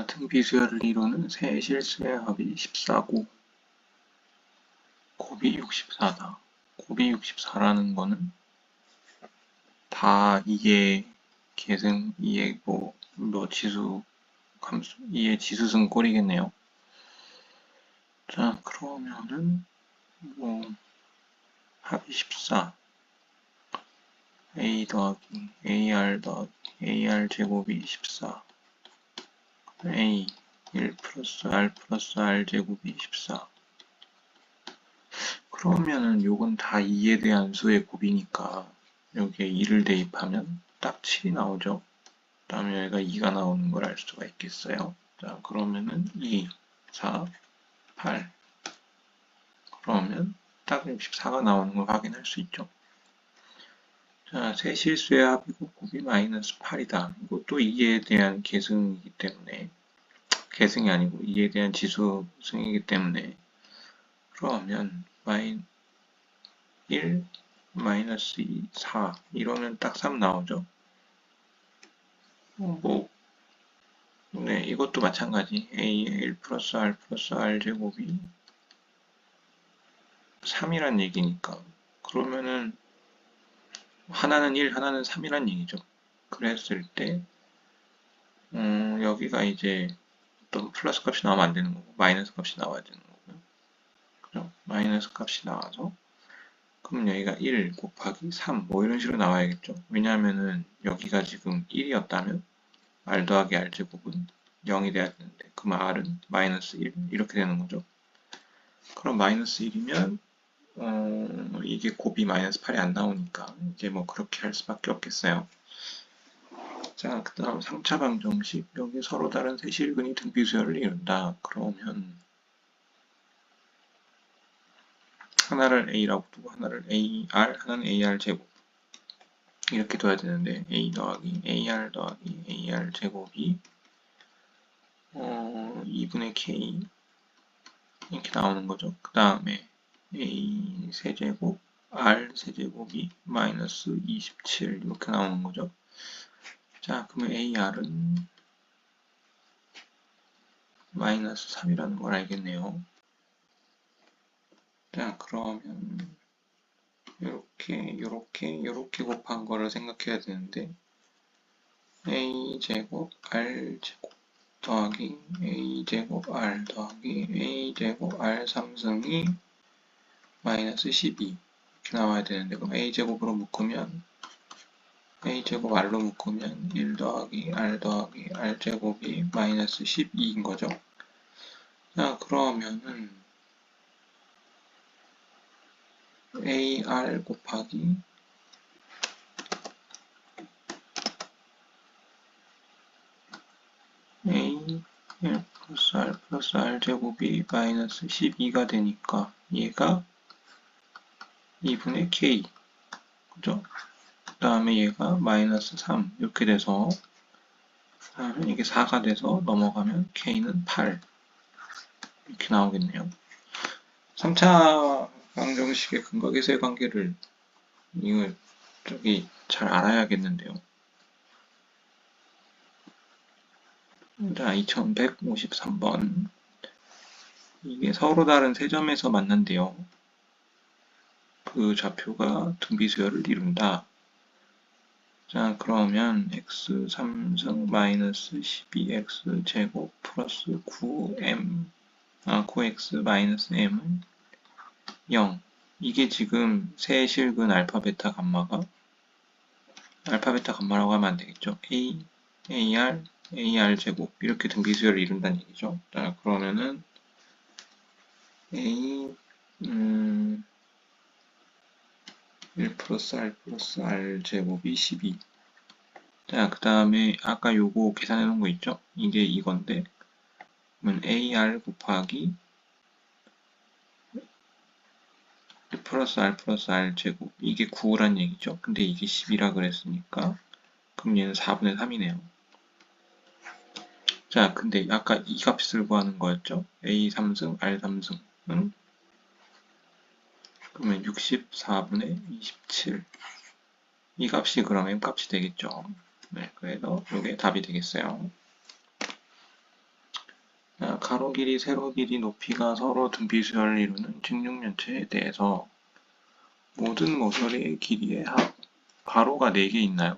등비수열을 이루는 세 실수의 합이 14고 곱이 64다. 곱이 64라는 거는 다 이게 계승, 이게 뭐 지수, 함수, 이게 지수승 꼴이겠네요. 자, 그러면은 뭐 합이 14 a 더하기 ar 더하기 ar 제곱이 14 a 1 플러스 r 플러스 r 제곱이 14. 그러면은 요건 다 2에 대한 수의 곱이니까 여기에 2를 대입하면 딱 7이 나오죠. 그 다음에 여기가 2가 나오는 걸 알 수가 있겠어요. 자, 그러면은 2, 4, 8. 그러면 딱 64가 나오는 걸 확인할 수 있죠. 자, 세 실수의 합이고 곱이 마이너스 8이다. 이것도 2에 대한 계승이기 때문에, 계승이 아니고 2에 대한 지수승이기 때문에, 그러면 1, 마이너스 2, 4 이러면 딱 3 나오죠. 네, 이것도 마찬가지. a 1 플러스 r 플러스 r 제곱이 3이란 얘기니까. 그러면은 하나는 1, 하나는 3이란 얘기죠. 그랬을 때 여기가 이제 어떤 플러스 값이 나오면 안 되는 거고 마이너스 값이 나와야 되는 거고요. 그죠? 마이너스 값이 나와서 그럼 여기가 1 곱하기 3 뭐 이런 식으로 나와야겠죠. 왜냐하면은 여기가 지금 1이었다면 r 더하기 r 제곱은 0이 돼야 되는데 그럼 r은 마이너스 1 이렇게 되는 거죠. 그럼 마이너스 1이면 이게 곱이 마이너스 8이 안 나오니까 이제 뭐 그렇게 할 수밖에 없겠어요. 자, 그 다음 3차 방정식. 여기 서로 다른 세 실근이 등비수열을 이룬다. 그러면 하나를 a라고 두고 하나를 ar, 하나는 ar 제곱 이렇게 둬야 되는데 a 더하기 ar 더하기 ar 제곱이 2분의 k 이렇게 나오는 거죠. 그 다음에 a 세제곱 r 세제곱이 마이너스 27 이렇게 나오는 거죠. 자, 그러면 ar은 마이너스 3이라는 걸 알겠네요. 자, 그러면 요렇게 곱한 거를 생각해야 되는데 a제곱 r제곱 더하기 a제곱 r 더하기 a제곱 r 3승이 마이너스 12 이렇게 나와야 되는데 그럼 a제곱으로 묶으면 a제곱 r로 묶으면 1 더하기 r 더하기 r제곱이 마이너스 12인 거죠. 자, 그러면은 ar 곱하기 a 1 플러스 r 제곱이 마이너스 12가 되니까 얘가 2분의 k 그죠? 그 다음에 얘가 마이너스 3 이렇게 돼서 그 다음에 이게 4가 돼서 넘어가면 k는 8 이렇게 나오겠네요. 3차 방정식의 근각의 관계를 이거 잘 알아야겠는데요. 자, 2153번 이게 서로 다른 세 점에서 만난대요. 그 좌표가 등비수열을 이룬다. 자, 그러면 x 3승 마이너스 12x 제곱 플러스 9x 마이너스 m은 0. 이게 지금 세 실근 알파, 베타, 감마가 알파, 베타, 감마라고 하면 안 되겠죠. a, ar, ar 제곱 이렇게 등비수열을 이룬다는 얘기죠. 자, 그러면은 a 1 플러스 r 플러스 r 제곱이 12. 자, 그 다음에 아까 요거 계산해 놓은 거 있죠? 이게 이건데 그러면 ar 곱하기 1 플러스 r 제곱 이게 9란 얘기죠? 근데 이게 10이라 그랬으니까 그럼 얘는 4분의 3이네요. 자, 근데 아까 이 값을 구하는 거였죠? a 3승, r 3승은 그러면 64분의 27 이 값이 그럼 m 값이 되겠죠? 네, 그래서 이게 답이 되겠어요. 자, 가로 길이, 세로 길이, 높이가 서로 등비수열을 이루는 직육면체에 대해서 모든 모서리의 길이의 합, 가로가 4개 있나요?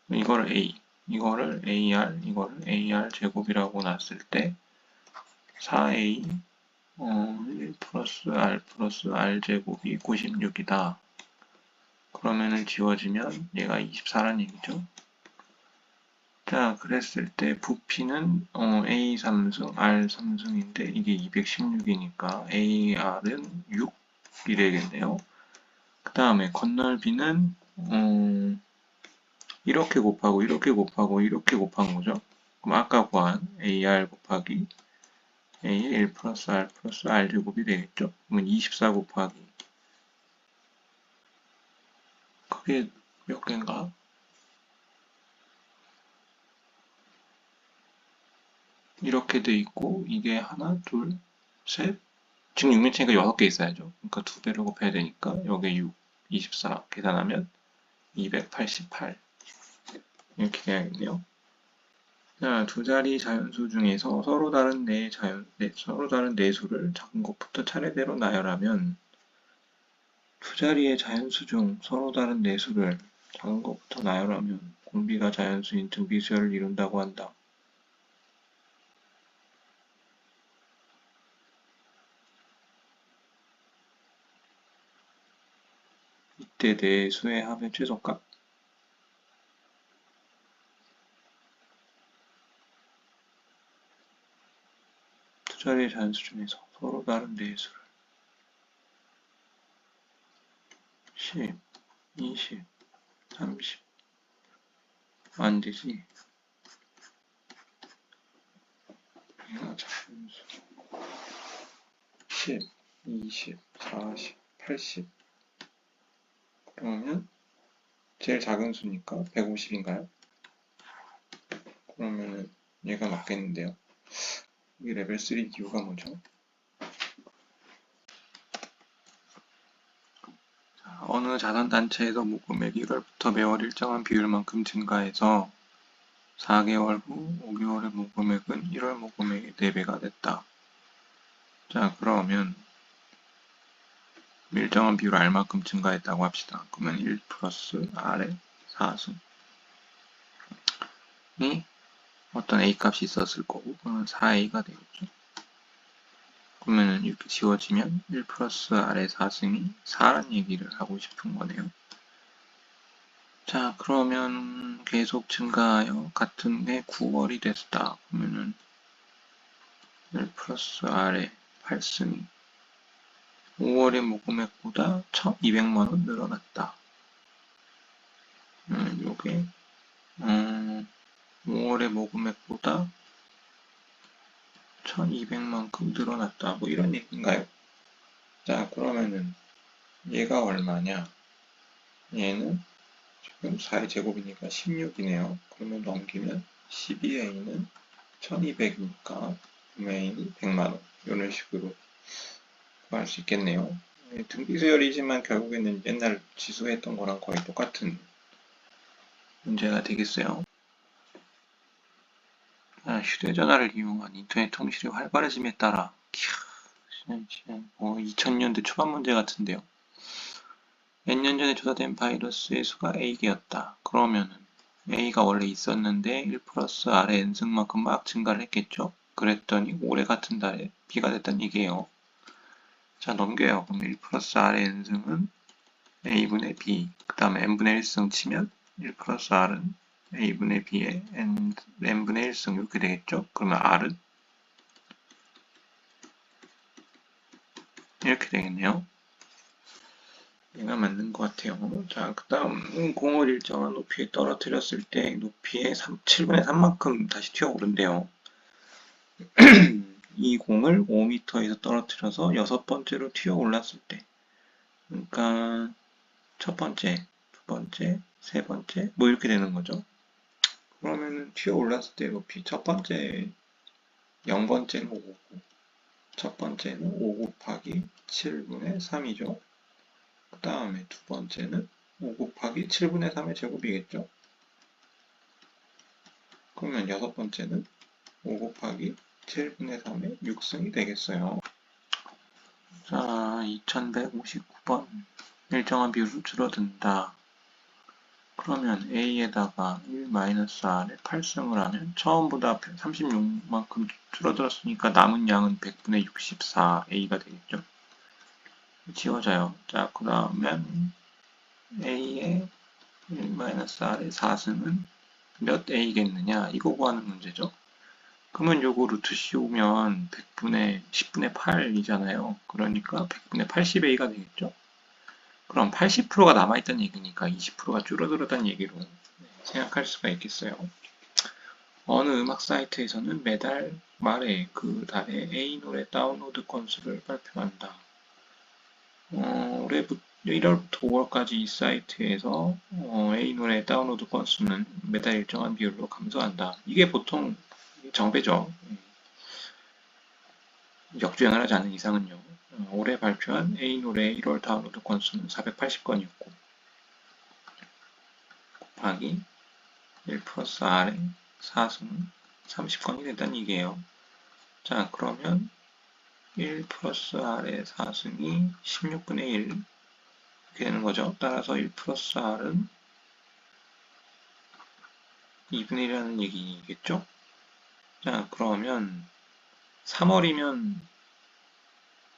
이거를 A, 이거를 AR, 이거를 AR 제곱이라고 놨을 때 4A 1 플러스 R 플러스 R 제곱이 96이다. 그러면은 지워지면 얘가 24란 얘기죠. 자, 그랬을 때 부피는 A 3승, R 3승인데 이게 216이니까 AR은 6이 되겠네요. 그 다음에 건널비는 이렇게 곱하고 이렇게 곱하고 이렇게 곱한 거죠. 그럼 아까 구한 AR 곱하기 A 1 플러스 R 플러스 R 제곱이 되겠죠. 그러면 24 곱하기 그게 몇 개인가? 이렇게 돼 있고 이게 하나, 둘, 셋 지금 6면체니까 6개 있어야죠. 그러니까 2배를 곱해야 되니까 여기 6, 24 계산하면 288 이렇게 돼야겠네요. 자, 두 자리 자연수 중에서 서로 다른 네 수를 작은 것부터 차례대로 나열하면 두 자리의 자연수 중 서로 다른 네 수를 작은 것부터 나열하면 공비가 자연수인 등비수열을 이룬다고 한다. 이때 네 수의 합의 최소값 두 자리의 자연수 중에서 서로 다른 네 수를 10, 20, 30 안 되지. 얘가 자연수 10, 20, 40, 80 그러면 제일 작은 수니까 150인가요? 그러면은 얘가 맞겠는데요. 이게 레벨 3 이유가 뭐죠? 자, 어느 자산단체에서 모금액이 1월부터 매월 일정한 비율만큼 증가해서 4개월 후 5개월의 모금액은 1월 모금액의 4배가 됐다. 자, 그러면 일정한 비율 R만큼 증가했다고 합시다. 그러면 1 플러스 R의 4승이 어떤 A값이 있었을 거고 그러면 4A가 되겠죠. 그러면 이렇게 지워지면 1 플러스 R의 4승이 4란 얘기를 하고 싶은 거네요. 자, 그러면 계속 증가하여 같은 해 9월이 됐다. 그러면은 1 플러스 R의 8승이 5월의 모금액보다 1200만원 늘어났다. 요게 5월의 모금액보다 1200만큼 늘어났다. 뭐 이런 얘기인가요? 자, 그러면은 얘가 얼마냐? 얘는 지금 4의 제곱이니까 16이네요. 그러면 넘기면 12A는 1200이니까 A는 100만원. 이런 식으로 구할 수 있겠네요. 등비수열이지만 결국에는 옛날 지수했던 거랑 거의 똑같은 문제가 되겠어요. 휴대전화를 이용한 인터넷 통신의 활발해짐에 따라 2000년대 초반 문제 같은데요. 몇 년 전에 조사된 바이러스의 수가 A개였다. 그러면은 A가 원래 있었는데 1 플러스 R의 n승만큼 막 증가를 했겠죠. 그랬더니 올해 같은 달에 B가 됐다는 얘기예요. 자, 넘겨요. 그럼 1 플러스 R의 n승은 A분의 B, 그 다음에 n분의 1승 치면 1 플러스 R은 A분의 B의 n분의 1승 이렇게 되겠죠. 그러면 R은 이렇게 되겠네요. 얘가 맞는 것 같아요. 자, 그 다음 공을 일정한 높이에 떨어뜨렸을 때 높이의 7분의 3만큼 다시 튀어오른대요. 이 공을 5m에서 떨어뜨려서 6번째로 튀어올랐을 때 그러니까 첫 번째, 두 번째, 세 번째 뭐 이렇게 되는 거죠. 그러면은 튀어올랐을 때 높이 첫 번째 0번째는 5고 첫 번째는 5 곱하기 7분의 3이죠. 그 다음에 두 번째는 5 곱하기 7분의 3의 제곱이겠죠. 그러면 여섯 번째는 5 곱하기 7분의 3의 6승이 되겠어요. 자, 2159번. 일정한 비율로 줄어든다. 그러면 A에다가 1-R에 8승을 하면 처음보다 36만큼 줄어들었으니까 남은 양은 100분의 64A가 되겠죠. 지워져요. 자, 그러면 A의 1-R의 4승은 몇 A겠느냐? 이거 구하는 문제죠. 그러면 요거 루트 씌우면 100분의 10분의 8이잖아요. 그러니까 100분의 80A가 되겠죠. 그럼 80%가 남아있다는 얘기니까 20%가 줄어들었다는 얘기로 생각할 수가 있겠어요. 어느 음악 사이트에서는 매달 말에 그 달에 A 노래 다운로드 건수를 발표한다. 올해부터 1월부터 5월까지 이 사이트에서 A 노래 다운로드 건수는 매달 일정한 비율로 감소한다. 이게 보통 정배죠. 역주행을 하지 않는 이상은요. 올해 발표한 A 노래의 1월 다운로드 건수는 480건이었고 곱하기 1 플러스 R의 4승은 30건이 된다는 얘기예요. 자, 그러면 1 플러스 R의 4승이 16분의 1 이렇게 되는 거죠. 따라서 1 플러스 R은 2분의 1이라는 얘기겠죠. 자, 그러면 3월이면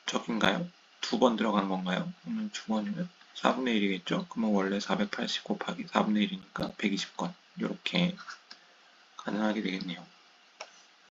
적인가요? 두 번 들어간 건가요? 그러면 두 번이면 4분의 1이겠죠? 그러면 원래 480 곱하기 4분의 1이니까 120건 이렇게 가능하게 되겠네요.